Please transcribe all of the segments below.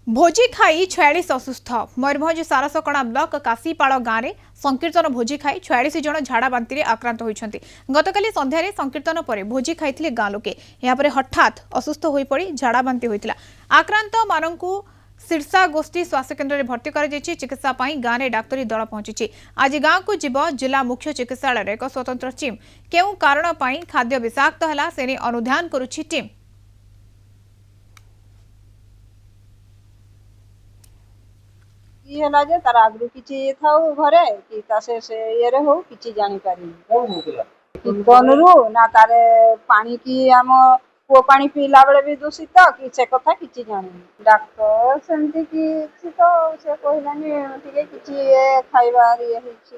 भोजी खाई 46 असुस्थ मयूरभंज सारसकणा ब्लॉक काशीपाड़ गाँव में संकीर्तन भोजी खाई 46 जन झाड़ा बांति आक्रांत होती गतकाली संध्यारे संकीर्तन पर भोजी खाई गाँ लोके यापर हठात असुस्थ हो पड़ी झाड़ा बांति होता आक्रांत मानक सिरसा गोष्ठी स्वास्थ्य केन्द्र में भर्ती कर चिकित्सा गाँव में डाक्तरी दल पहुंची आज गाँव को जीव जिला मुख्य चिकित्सालय एक स्वतंत्र टीम केउ कारण खाद्य विषाक्त है से अनुधान करुछि टीम। है जे तार आगु किछि थाउ घरे कि तासे से ये रे हो किछि जानि पारि कोन होतला कीर्तनरू ना तारे पानी की आम को पानी पीला बेले भी दूषित कि से कथा किछि जानि डॉक्टर सेमति कि तो से कहलानी टिके किछि खाइबार ये हिछि।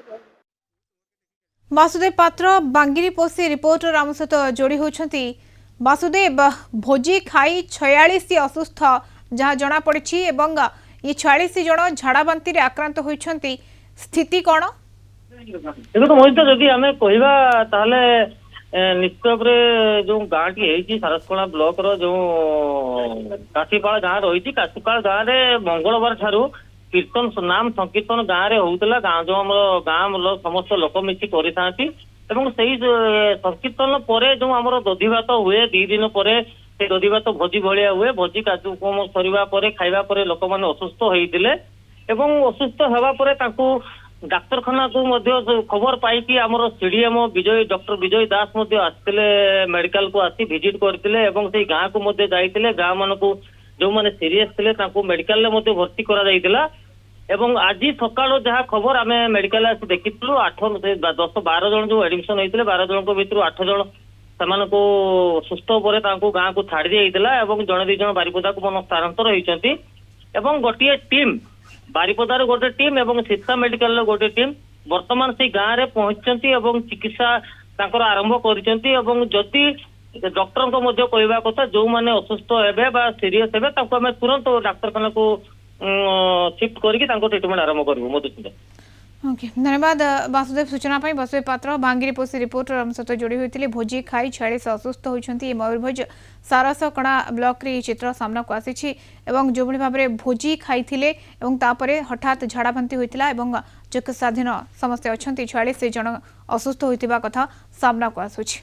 वासुदेव पात्र बांगिरीपोषी रिपोर्टर आम सहित जोड़ी होती। वासुदेव भोजी खाई 46 असुस्थ जहाँ जना पड़ी एवं ये 46 जन झाड़ा बांति आक्रांत होती स्थिति कौन देखो तो मोहित जदि आम कह निश्चित भाव जो गाँटी है सारसकणा ब्लॉक रो काशीपाड़ गाँ रही काशीपाड़ गाँव में मंगलवार ठारू कीर्तन नाम संकीर्तन गाँव में होता गाँ जो आम गाँ समस्त लोक मिसी कर संकीर्तन पर जो आम दधि भात हुए 2 दिन पर दधि भात भोजी भाया हुए भोजी कार्यक्रम सरिबा परे खाइबा परे लोक मैंने असुस्थ होते असुस्थ होगापर डाक्तरखाना को खबर पाई आमर सीडीएम विजय डॉक्टर विजय दास आसते मेडिकल को आसी विजिट करते गाँ को जाइए गाँ मान को जो मैंने सीरीयस थे मेडिकल भर्ती करा आज सकाल जहाँ खबर आम मेडिकल आसी देखी 10-12 जन जो एडमिशन होते 12 जन भर 8 जन से सुस्थ पर गाँ को छाड़ी दिया जड़े 2 जन बारिपदा को मन स्थानांतर होती गोटे टीम बारिपदार गोटे टीम और सिरसा मेडिकल गोटे टीम वर्तमान से गाँव में पहुंची चिकित्सा आरंभ करदी डॉक्टर को कहवा कथा जो मैंने असुस्थ हे सीरीयस हे तुरंत डाक्तरखाना को शिफ्ट करके ट्रिटमेंट आरंभ करूँ मधुसूदन। ओके धन्यवाद वासुदेव सूचना वासुदेव पात्र बांगिरीपोषी रिपोर्टर आम सहित जोड़ी होते भोजी खाई 46 असुस्थ होती मयूरभंज सारसकणा ब्लॉक रे चित्र सामना को आसी जो भाव में भोजी खाई हठात झाड़ा बांति होता चिकित्साधीन समस्ते अच्छा 46 जन असुस्थ होता कथा सामना को आसूची।